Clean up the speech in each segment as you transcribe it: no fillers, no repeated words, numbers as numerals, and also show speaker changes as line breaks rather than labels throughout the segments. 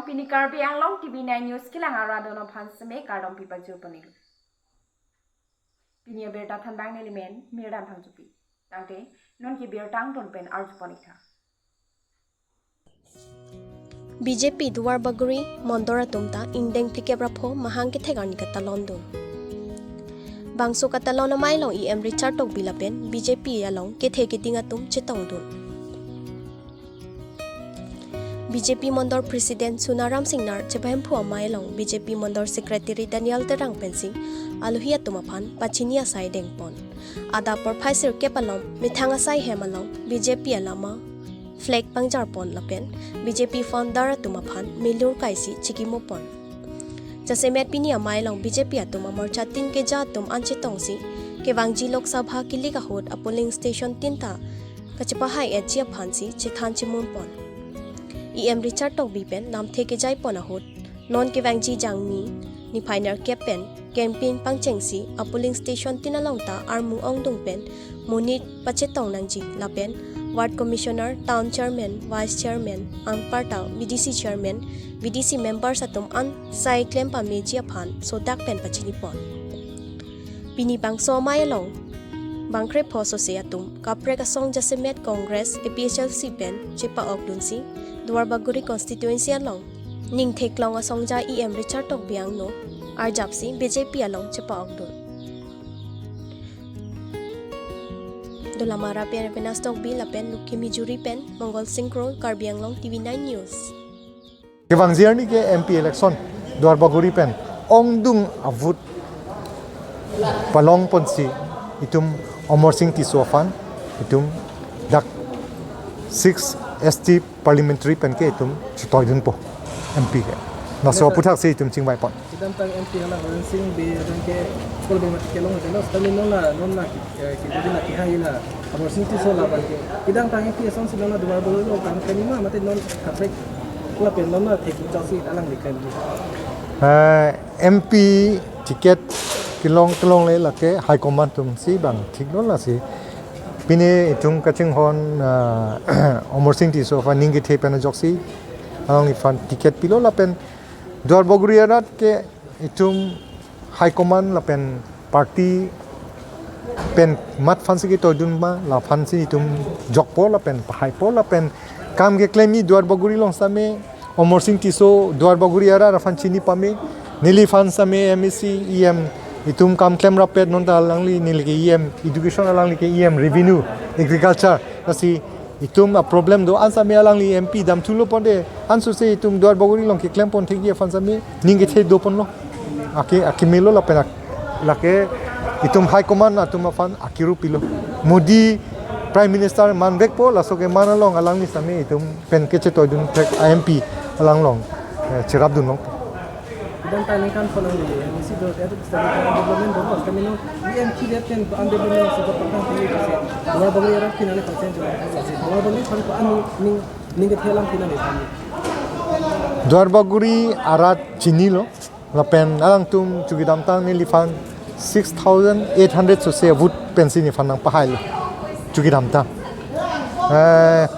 pini Karbi Anglong Tv9 News kilang arado no pansme kardom pipa jupani. Pini berta thanbang element mirdan thangjupi. Tangte non ki bertang ton pen arjupanitha.
BJP Duar Baguri Mondora Tumta Indeng Plikebrapho Mahangki Thegan Kata London. Bangso Katalon Mailong EM Richard Tok Bilapen BJP along Kethekitingatum Chitongdun. BJP Mondor President Sunaram Singnar Chebahempu Mailong BJP Mondor Secretary Daniel Terang Pensing Aluhia Tumapan Pachinia Sai Dengpon Ada por Phaisir Kepalom Mithanga Sai Hemalong BJP Alama Flag Pangjarpon Lapen BJP Founder Tumapan Milur Kaisi Chikimopon Jasemet Pinia Mailong BJP Atuma Morcha Tin Keja Tum Anchitongsi Kewangji Lok Sabha Kilika Hod a polling station Tinta Kachipahai at Chia Phansi Chithan Chimunpon EM Richard Tok Bipen Nam Theke Jai Ponahot Non Kewangji Jangmi Ni Pioneer Kepen Campaign Pangchengsi a polling station Tinalongta Armu Ongdungpen Munit Pachetong Nangji Lapen Ward Commissioner, Town Chairman, Vice Chairman, Angpartao, VDC Chairman, VDC members atum an sai claim pa media phan so dak pen pachinipon. Pini bang so mailong bangkre phoso se atum kapre ka song jasemet Congress APHLC pen chipa okdunsi Duar Baguri constituency along ning theklong a songja EM Richard Tok biang no arjapsi BJP along chipa okdun. Dolamara pen penastok bil pen lukimi juri pen Mongol Synchro Karbi Anglong Tv9 News.
Kewangziar ni ke MP election Duar Baguri pen ongdung avut palong ponsi itum Omor Singh Tisofan itum dak 6 ST parliamentary pen ke itum chitoidun po MP ke naso puthak se itum chingbai pon
Kita tang MP ala Omor Singh be dan ke skol be mat kelong ke nos tami nona ki dina ki haila Omor Singh Tisola ban ke kita tang MP son silona Duar Baguri lo kan kanima mate non kapek la pen nona theki chasi alang dikan
MP ticket kilong le lake high command tum si bang thik non la si pine itum kaching hon Omor Singh Tisofa ningi the pen joksi along ifan ticket pilo la pen Duar Baguri arat ke itum high command la pen party pen mat fansi ke toidun ma la fansi itum jokpo la pen high po la pen kam ke claimi Duar Baguri long same Omor Singh Tiso Duar Baguri ara rafan chini pame nili fan same MEC EM itum kam claim rapet non ta langli nili ke EM education langli ke EM revenue agriculture kasi itum a problem do ansa me langli MP dam thulo ponde ansu se itum Duar Baguri long ke claim pon thegi fan same ninge the do pon lo ake melo la pen lake itum high command atum fan akiru pilo Modi Prime Minister manvek po laso ke manalong alangni same itum pen ke che toidun MP alanglong chirap dun long
dan tani kan kolang ni misi do eta development do pas kami no EM ki deten an development so ko kan ti se Duar Baguri ara kinale pasen jo Duar Baguri kan ko an ning ke thelam kinale sami
Duar Baguri arat chini lo lapen alang tum chugidam tang ni lifan 6800 so se vote pensi ni fanang pahai lo chugidam tang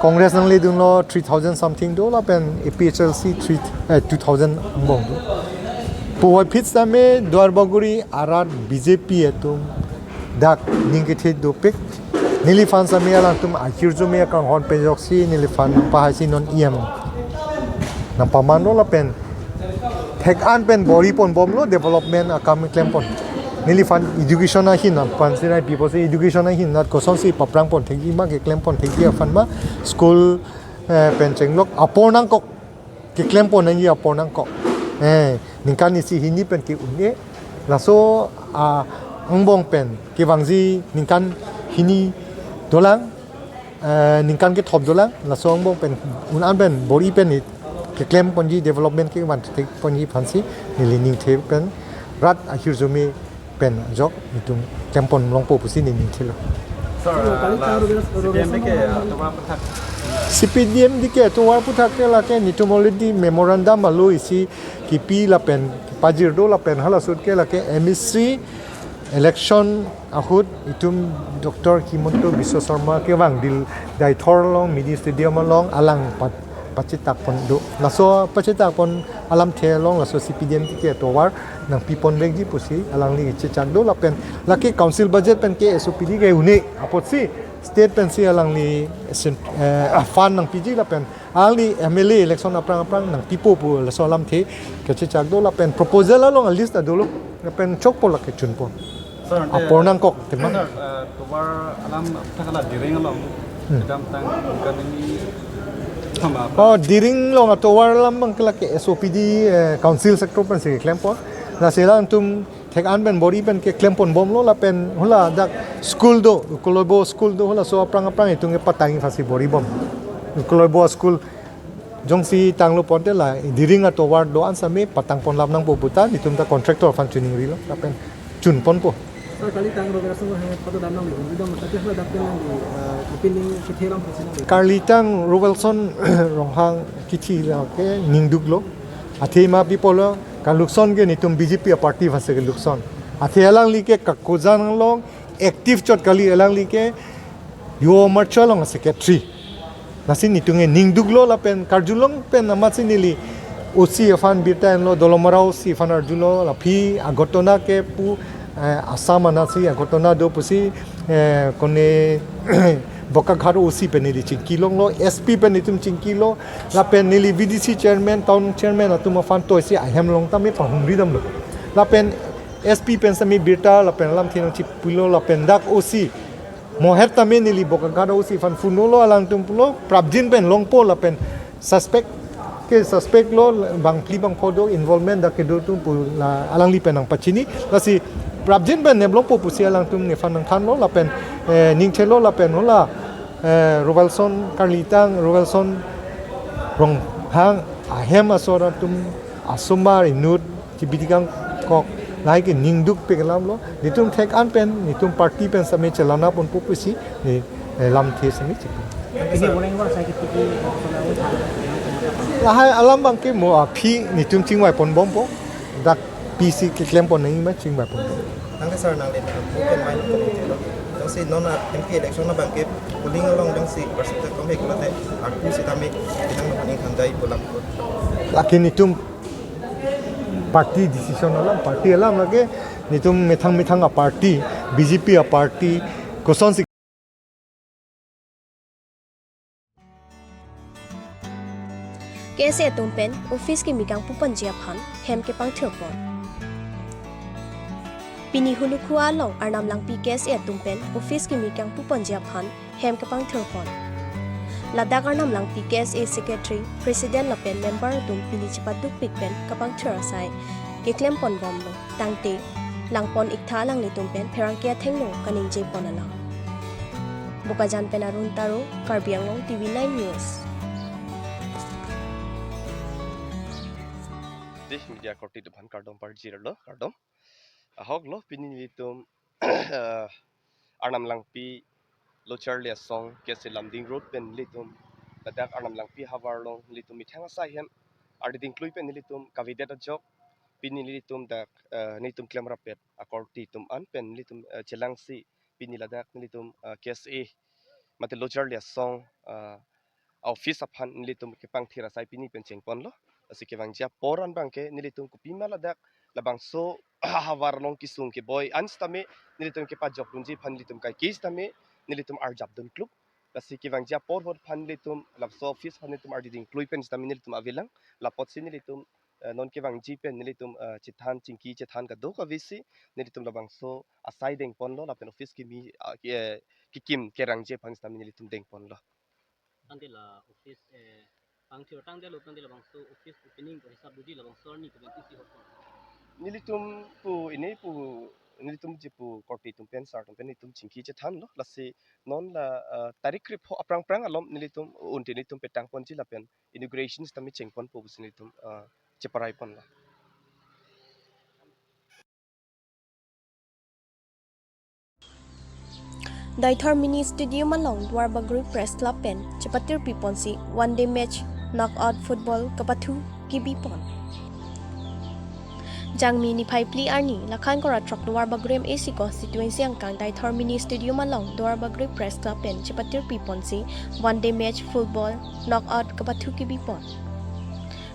Congress nang le dun lo 3000 something do lapen APHLC 2000 bong do Puwai pits dame Duar Baguri arat BJP etum dak ningkit do pek nilifan same alang tum akhir jo me kang hon pejoksi nilifan pahasi non EM nang pamano la pen thek an pen bori pon bom lo development akam claim pon nilifan education a hin na pansina people se education a hin na koson si paprang pon thegi ma ke claim pon thegi afan ma school pen chenglok apornang kok ke claim pon ngi apornang kok ningkan isi hini pen ke unye laso angbong pen ke wangji ningkan hini dolang ningkan ke top dolang laso angbong pen unan pen bori pen ni ke claim ponji development ke wan te ponji phansi nili ning the pen rat akhir jumi pen jok itum campon longpo pusi ning thilo CPDM dike tuwar puthak ke la ke nitum already memorandum alu isi kipi la pen pajir do la pen hala sud ke la ke MEC election ahut itum Dr. Himonto Biswa Sharma ke wang dil dai thor long midi stadium long alang pat ปัจจิตักปนดุละโซปัจจิตักปนอาลัมเทลองละโซ CPDM ที่เกตัวwar nang pipon beg ji pusi alang li chechak do la pen la ke council budget pen ke SOPD ke uni apot si state pen si alang li fan nang PG la pen ali MLA election aprang nang pipo pu la so alam the ke chechak do la pen proposal la long list do lo la pen chok po la ke chun po apor nang kok tema
towar alam takala diring along dam tang kan ini
diring long atowar lam bang kala ke SOPD council sector pen si claim po la sela antum thek an ben body pen ke claim pon bom lo la pen hola dak school do kolobo school do hola so aprang itung e patang fasi body bom kolobo school jongsi tanglo ponte la diring atowar do an same patang pon lam nang bobuta nitum da contractor fan tuning ri lo la pen chun pon po
kali tang ro verso ha pada dam nang lu dam ta ke dap nang di pining kitheram presina
Karlitang Rovelson ronghang kithi la ke ningduk lo athema people lo kan lukson ge nitum BJP party phase ge lukson athe alang li ke kakuzan long active chot kali alang li ke yo marchal long secretary nasin nitunge ningduk lo la pen karjulong pen amatsinili osi afan birtan lo dolomarao si fan arjulo la phi agotona ke pu asama nasi agotona do pusi kone boka gharo osi pen ni chinkilong lo SP pen nitum chinkilo la pen nili VDC chairman town chairman atuma fan to si ahem long ta me pahumri dam lo la pen SP pen sami birta la pen lam thinang chi pulo la pen dak osi moher ta me nili boka gharo osi fan funolo alang tum pulo prabjin pen longpo la pen suspect lo bang pli bang phodo involvement da ke do tum pu la alang li pen ang pachini la si prabjin ben ne blong po pu si alang tum ne fan nang than lo la pen ning chelo la pen hola Rovelson Karlitang Rovelson rong hang ahem asora tum asumar inut tibitikang kok lai ke ningduk pe lam lo nitum thek an pen nitum party pen same chalana pon pu si ni lam the same chi
ini boleh wa sai ki
la hai alam bang ke mo phi nitum chingwai pon bom po dak PC ke klem pon nai ma chingwai pon
nang ke sar nang le pen mai ko ni lo dong si non MP election na bang ke polling along dong si percent ko me ko te aku si tami tinang no ni khandai pulang ko
lakin nitum party decision alam lage nitum methang a party BJP a party koson si
kese tumpen office ki mikang pupan jia phan hem ke pang thirpon pini hulu khuwa long arnam lang pi kese tumpen office ki mikang pupan jia phan hem ke pang thirpon ladak arnam lang pi kese secretary president la pen member tum pini chipat duk pik pen kapang thira sai ke klem pon bom lo tangte langpon iktha lang ni tumpen pherang ke thengno kaning je pon ala bukajan penarun taro Karbi Anglong TV9 news
media korti depan kardom parjir lo kardom ahok lo pinin litum arnam langpi lo charlie song kese lamding road pen litum ladak arnam langpi havar long litum mithanga sai hem arding klui pen litum kavidet jok pinin litum dak nitum klem rapet akorti tum an pen litum chelangsi pinin ladak litum kese mate lo charlie song office aphan nilitum ke pang thira sai pini pen chengpon lo asike wangja poran bangke nilitum ku pimala dak labang so hawar long kisung ke boy anstame nilitum ke pajok runji phan nilitum kai kis tame nilitum arjab dun klub asike wangja por hot phan nilitum lab so office phan nilitum arding klui pen stame nilitum avilang lapot sin nilitum non ke wangji pen nilitum chithan chingki chithan ka do ka visi nilitum labang so asai deng pon lo lapen office ki mi kikim kerangje phan stame nilitum deng pon lo
tangdela office pangthir tangdela tangdela bangso office opening ko hisab dudi la bangso ni ko bentisi hokon
nilitum pu ini pu nilitum jipu korti tum pensar tum penitum chingki che than lo lasi non la tarik krip ho aprang prang alom nilitum unti nilitum petang pon chi la pen inaugurations tami chengpon pu bus nilitum cheparai pon la
Daithar mini stadium along Dwarbagri Press Club pen Chapatir Piponsi one day match knockout football kapathu kibipon Jangmi ni phai pli arni lakhan kora trok duar bagrem AC constituency angkang dai thor mini stadium along duar bagre press club pen chipatir piponsi one day match football knockout kapathu ki bipon.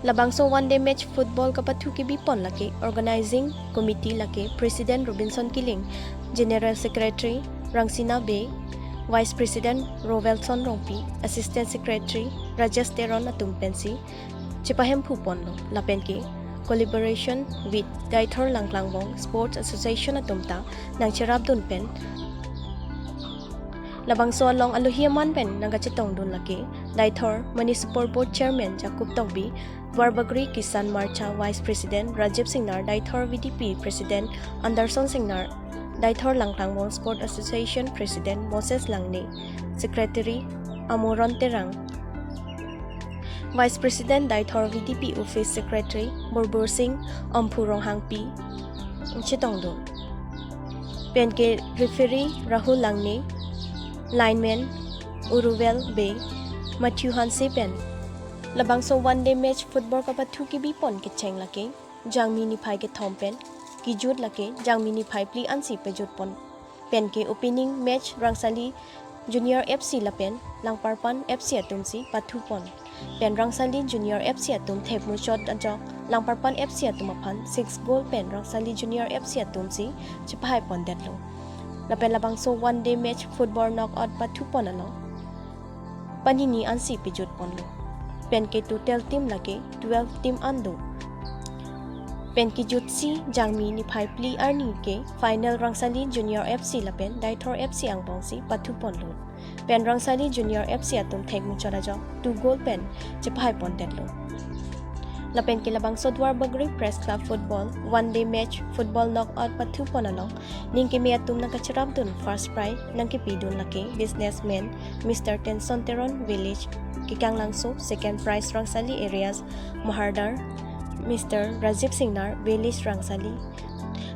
Labangso one day match football kapathu ki bipon lake organizing committee lake president Robinson Kiling, general secretary Rangsina Bey, vice president Rovelson Rompi, assistant secretary Rajesh Teron Atumpensi, chipahem phupon lo lapenki collaboration with Daithor Langlangbong Sports Association atumta nang cherab dun pen labangso along aluhiaman pen nangachitong dun laki Daithor Municipal Board Chairman Jacob Tongbi, Warbagri Kisan Marcha Vice President Rajiv Singnar, Daithor VDP President Anderson Singnar, Daithor Langlangbong Sport Association President Moses Langne, Secretary Amoron Terang, Vice President Daithor VDP Office Secretary Borbor Singh Ampurong Hangpi Chitongdun, PNK Referee Rahul Langne, Lineman Uruvel Bay Matthew Hanse Pen. Labangso one day match football kapathu ki bipon ke cheng lake jangmi ni phai ke thompen ki jut lake jangmi ni phai pli ansi pe jut pon pen ke opening match Rangsali Junior FC lapen Langparpan FC atumsi pathu pon pen Rangsali Junior FC atum thepmu shot ajok Langparpan FC atumaphan 6 goal pen Rangsali Junior FC atumsi chipai pon detlo lapen labangso one day match football knockout pathu pon alo panini ansi pe jut pon lo pen ke total team lake 12 team ando pen ki jutsi jangmi ni phai pli arni ke final Rangsali Junior FC lapen Daithor FC angbongsi pathu pon lo pen Rangsali Junior FC atum thekmu charajo 2 goal pen chipai pon tetlo lapen ke labang sodwar bagri press club football one day match football knockout pathu pon along ning ke me atum nakachram dun first prize nang ke pidun lake businessman Mr. Tenson Teron village Kikang Langso, second prize Rangsali areas, Mahardar, Mr. Rajiv Singnar, Village Rangsali.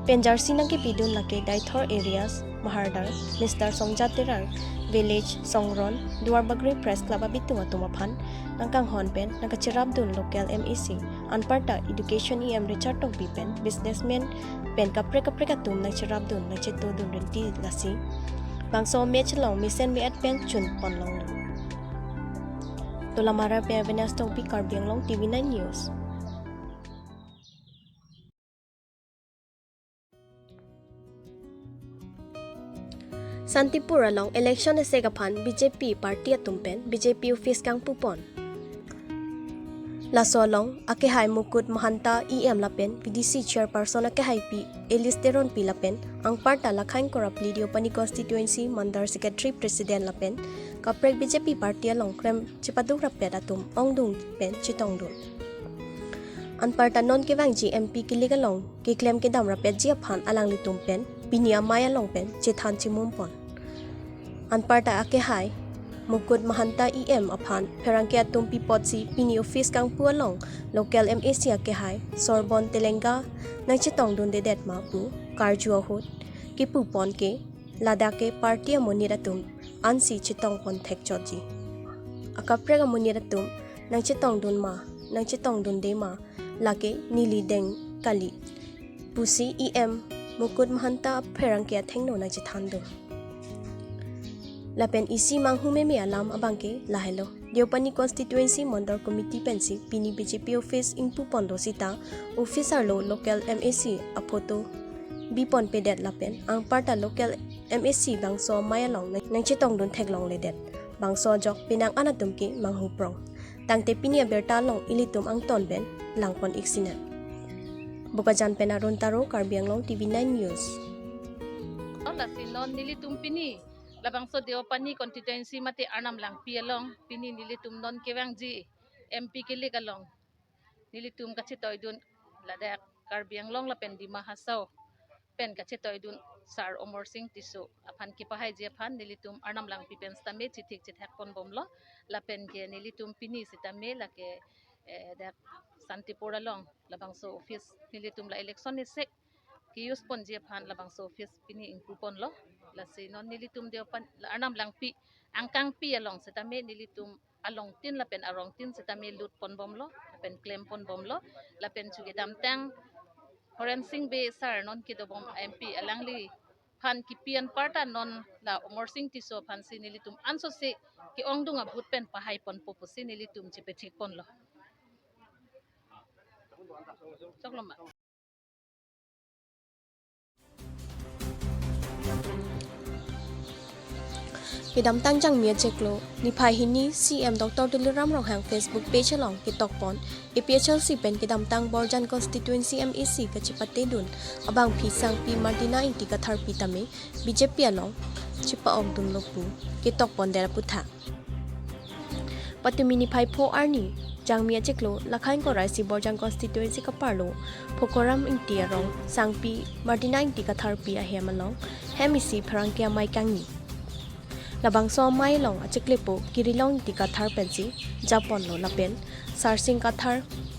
Penjarsi nang kipidun lake Daithor areas, Mahardar, Mr. Songjatirang, Village Songron, Duarbagri Press Club abitu atumaphan, nangkang honpen, nangkachirabdun local MEC, Anparta Education EM Richard Tongpi pen, businessman, pen kapre katum nangchirabdun nangchitudun renti lasi. Bangso match long misen mi at pen chun pon long. Tulamara pe Avenas Tongpi Karbi Anglong Tv9 News. Santipur along election esegapan BJP party atumpen BJP office kang pupon. Laso along akehai Mukut Mahanta EM lapen PDC chairperson akehai P Elisteron P lapen ang parta lakhain korapli diopani constituency mandar secretary president lapen kaprek BJP party along krem chipadung rapet atum ongdung pen chitongdun anparta non kewang GMP kiligalong kiklem ke dam rapet jiaphan alang litum pen pinia maya long pen chithan chimumpon anparta akehai Mukut Mahanta EM aphan Perangke atum pipotsi pini office kang pualong local MAC akehai Sorbon Telenga nang chitongdun dedet ma pu karjuo hut kipu pon ke ladake party amoniratum ansi chitong pon thekchoji akaprega moniratum nang chitong dun de ma lake nili deng kali pusi EM Mukut Mahanta Perangke thengno nang chithandu lapen isi manghume me alam abangke lahelo diopani constituency mandar committee pensi pini BJP office ingpu pondo sita officer lo local MAC aphoto bipon pedet lapen ang parta local MAC bangso mayalong nang chitong dun theklong ledet bangso jok pinang anatum ki manghu prong tangte pinia berta long ilitum ang tonben langpon iksina bukajan penaron taro Karbi Anglong Tv9 News
la sinon nilitum pini labang so deopani constituency mate arnam lang pialong pini nilitum non kewang ji MP kilik along nilitum kachitoy dun ladak Karbi Anglong la pen di mahasaw pen kachitoy dun sar Omor Singh tiso aphan kipahay je aphan nilitum arnam lang pi pen stame chithik chithak pon bomlo la pen ke nilitum pini sitame la ke dak Santipur along labang so office nilitum la election ni sek kius pon je aphan labang so office pini ingpupon lo la sinon nilitum deopan arnam lang pi angkang pi along sitame nilitum along tin la pen arong tin sitame lut pon bomlo la pen claim pon bomlo la pen chuge damtang forensing be sar non ki do bom MP alangli phan ki pian parta non la omorsing ti so phan sinilitum anso se ki ongdunga butpen pahai pon popo sinilitum che pe thik pon lo chokloma
Kidam tangjang mia cheklo ni phai hini CM Dr. Diliram Rohang Facebook page along kitok pon EPHL si pen kidam tang Borjan constituency MEC kachipate dun abang pisang pi Martina inti kathar pitame BJP along chipa og dun lopu kitok pon dera putha patumini phai pho arni jangmia cheklo lakhain ko rai si Borjan constituency ka parlo phokoram inti arong sangpi Martina inti kathar pi a hemalong hemisi pharangkya mai kangni labang so mai long achiklepo kirilong ti kathar pensi japon lo lapen sarsing kathar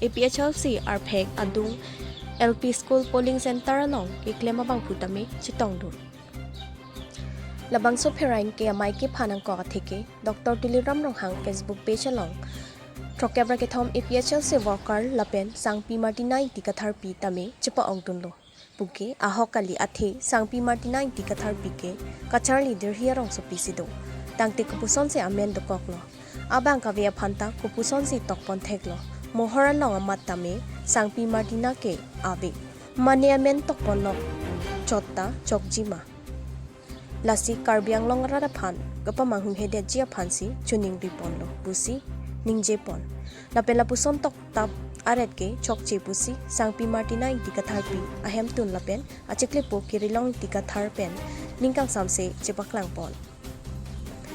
APHLC arphek adung LP school polling center along iklema bang putame chitong dur labang so pherain ke mai ke phanang ko atheke Dr. Diliram Rohang Facebook page along trokebra ke thom APHLC worker lapen sangpi Martina ti kathar pi tame chipa ongdun lo puke ahokali athe sangpi Martina inti kathar pike kachar leader hiarong so pisido tangte kupuson se amen do koklo abang kavia phanta kupuson si tokpon theklo mohoran long amatame sangpi Martina ke ave mane amen tokpon lo chotta chokjima lasi Karbi Anglong rada phan gapa manghum hede jia phansi chuning ripon lo busi ningje pon lapela puson tok tap aret ke chokche pusi sangpi Martina inti kathar pi ahem tun lapen achikle po kirilong inti kathar pen ningkang samse chepaklang pon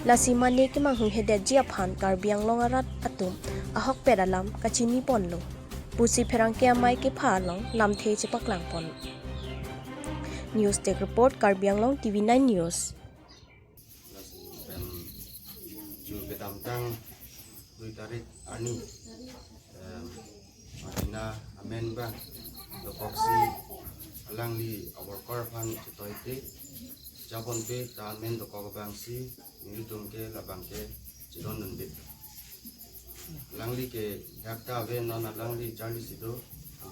lasi mane ke manghung hede jia phan Karbi Anglong arat atum ahok peralam kachini pon lo pusi pherang ke amai ke pha long lamthe chepaklang pon news tech report Karbi Anglong TV9 news
ju bedam tang dui tarik ani Martina amen ba the proxy alang li our car fan chitoite jabon pe ta men do ko bang si ni tum ke la bang ke chidon nun be alang li ke dakta ve non alang li charli sido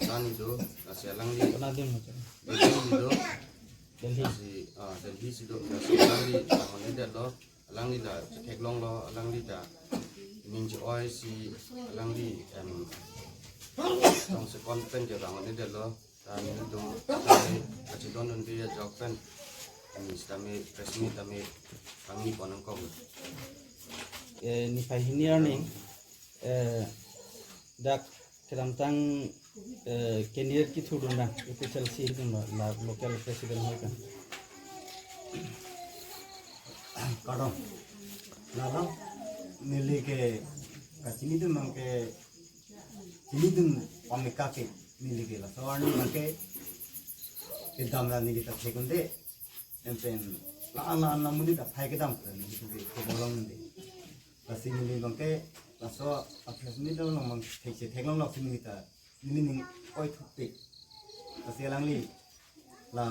tani do ase alang li
na din mo
do Delhi sido ase alang li on de lo alang li da kek long lo alang li da ning oi si alang li trong sự con pen kiểu rằng này lo ta nên dùng chỉ don nên bây giờ job pen mình tami resmi tami kami konon kau
ni phai hiniar ni dak kedam tang candidate ki thudun na EPHLC dun la local president hoy kan
kadang nala nili ke kachini dun mang ke ini dun pamika ke nili ke la soalnya make kedam la nili ta sekunde empen la ana mudi ta phai kedam ke nili ke bolong nili la sini bang ke la so apres ni dong mang thek long sini ta nili ning oi thutte la selang li la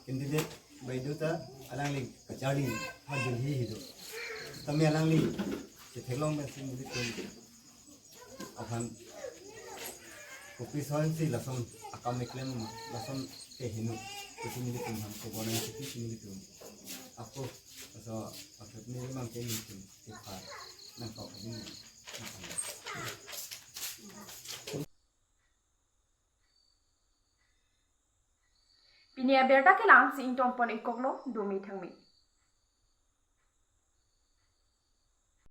candidate baiduta alang li kachari hadil hi hidu tami alang li thek long me sini ke akan kopi soal si langsung akam meklem langsung ke hinu kesini di rumah kebonan itu sini di rumah aku so akhir ini memang kayak gitu kita nangkau ini
Pinia berta ke lang si intong pon ikoklo 2 mi thangmi